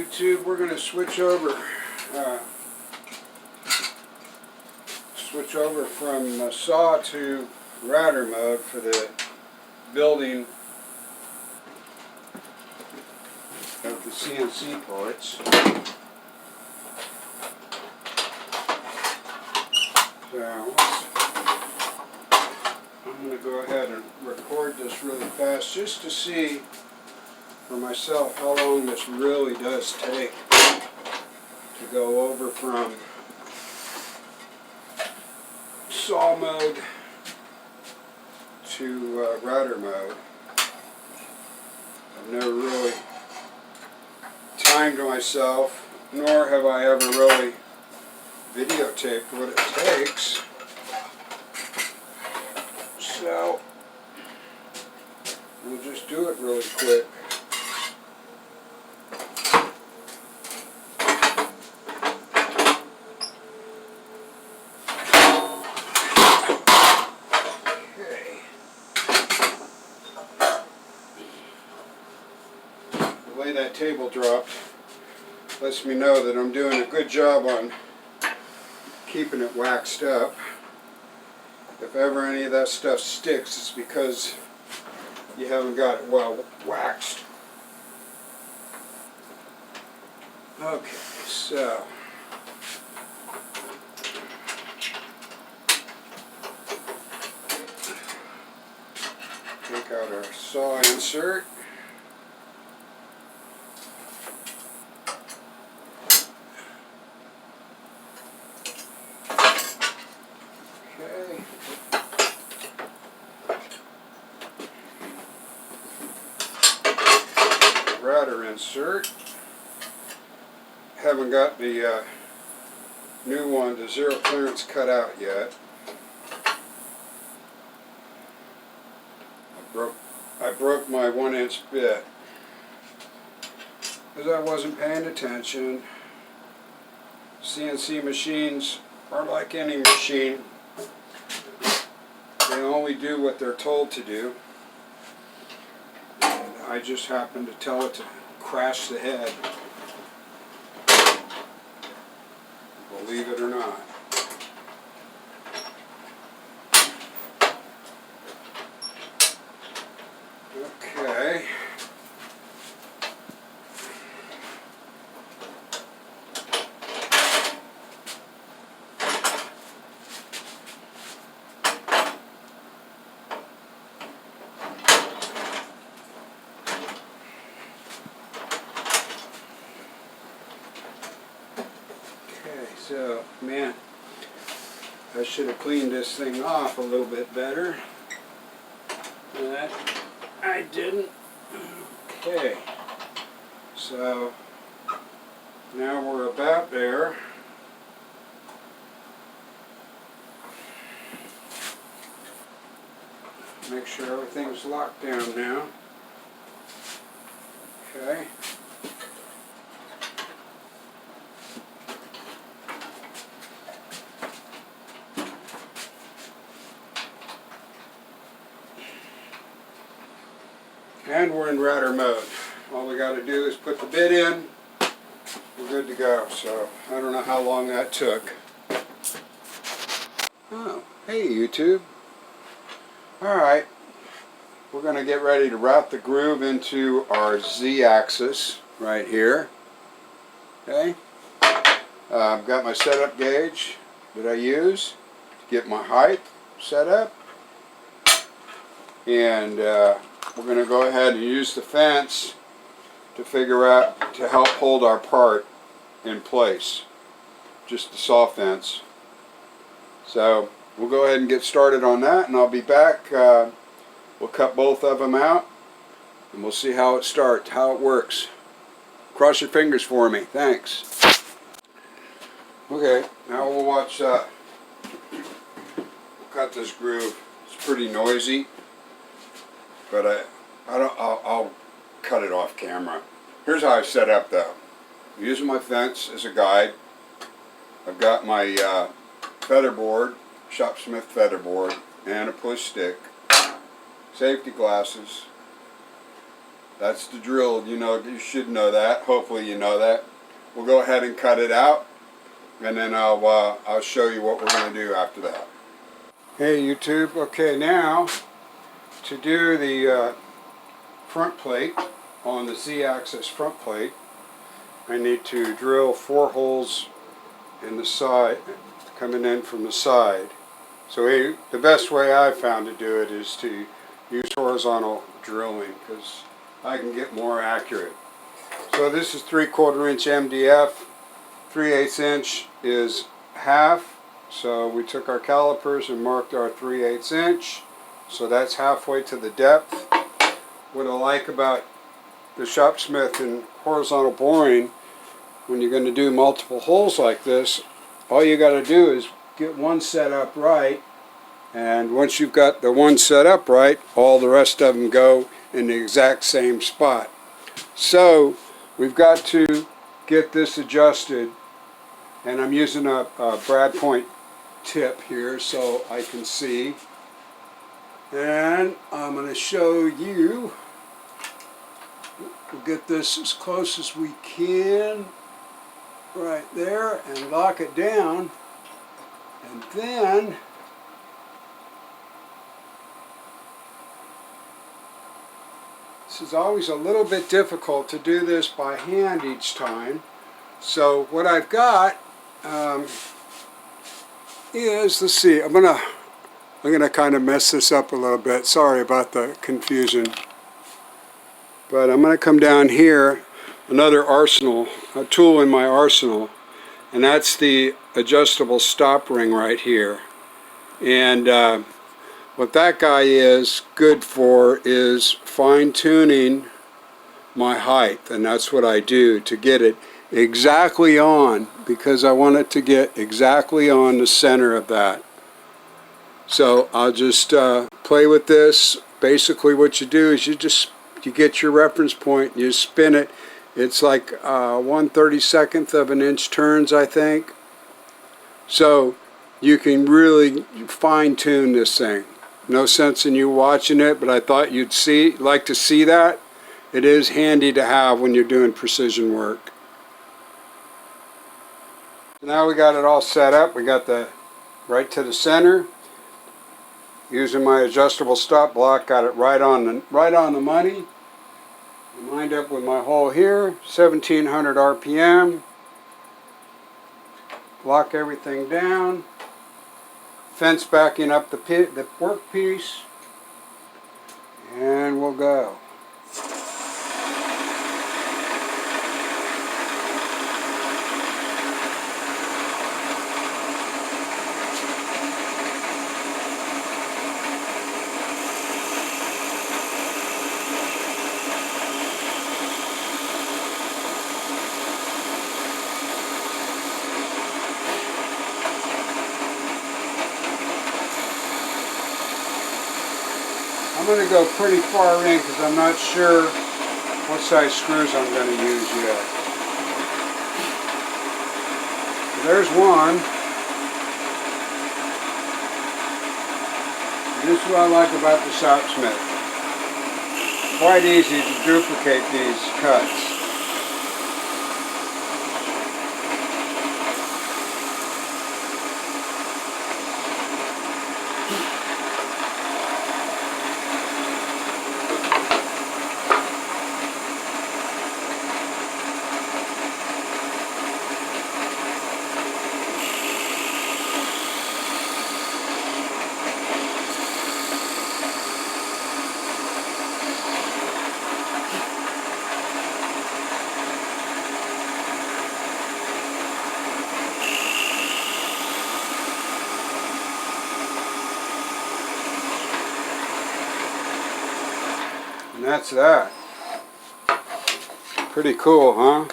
YouTube, we're going to switch over from saw to router mode for the building of the CNC parts. So I'm going to go ahead and record this really fast just to see for myself how long this really does take to go over from saw mode to router mode. I've never really timed myself, nor have I ever really videotaped what it takes. So we'll just do it really quick. The way that table dropped lets me know that I'm doing a good job on keeping it waxed up. If ever any of that stuff sticks, it's because you haven't got it well waxed. Okay, so take out our saw insert. Router insert. Haven't got the new one, the zero clearance, cut out yet. I broke my 1-inch bit because I wasn't paying attention. CNC machines are like any machine. They only do what they're told to do. I just happened to tell it to crash the head, believe it or not. Okay. So, man, I should have cleaned this thing off a little bit better. But I didn't. Okay. So, now we're about there. Make sure everything's locked down now. Okay. And we're in router mode. All we got to do is put the bit in. We're good to go. So I don't know how long that took. Oh, hey YouTube. Alright. We're going to get ready to route the groove into our Z-axis right here. Okay. I've got my setup gauge that I use to get my height set up. And we're going to go ahead and use the fence to figure out, to help hold our part in place. Just the saw fence. So we'll go ahead and get started on that, and I'll be back. We'll cut both of them out and we'll see how it starts, how it works. Cross your fingers for me. Thanks. Okay, now we'll watch we'll cut this groove. It's pretty noisy, but I'll cut it off camera. Here's how I set up though. I'm using my fence as a guide. I've got my feather board, Shopsmith feather board, and a push stick, safety glasses, That's the drill. You know, you should know that. Hopefully you know that. We'll go ahead and cut it out, and then I'll show you what we're going to do after that. Hey YouTube, okay, now to do the front plate on the Z-axis front plate, I need to drill 4 holes in the side, coming in from the side. So the best way I've found to do it is to use horizontal drilling, because I can get more accurate. So this is 3/4 inch MDF, 3/8 inch is half. So we took our calipers and marked our 3/8 inch. So that's halfway to the depth. What I like about the Shopsmith and horizontal boring, when you're going to do multiple holes like this, all you got to do is get one set up right, and once you've got the one set up right, all the rest of them go in the exact same spot. So we've got to get this adjusted, and I'm using a brad point tip here so I can see, and I'm going to show you. We'll get this as close as we can right there and lock it down, and then this is always a little bit difficult to do this by hand each time. So what I've got is, let's see, I'm gonna kind of mess this up a little bit. Sorry about the confusion. But I'm going to come down here, another arsenal, a tool in my arsenal, and that's the adjustable stop ring right here. And what that guy is good for is fine-tuning my height, and that's what I do to get it exactly on, because I want it to get exactly on the center of that. So I'll just play with this. Basically what you do is you get your reference point, you spin it. It's like 1/32 of an inch turns, I think. So you can really fine-tune this thing. No sense in you watching it, but I thought you'd like to see that. It is handy to have when you're doing precision work. Now we got it all set up. We got the right to the center. Using my adjustable stop block, got it right on the money. Lined up with my hole here, 1700 RPM. Lock everything down. Fence backing up the workpiece, and we'll go. I'm going to go pretty far in because I'm not sure what size screws I'm going to use yet. There's one. And this is what I like about the Shopsmith. Quite easy to duplicate these cuts. And that's that. Pretty cool, huh?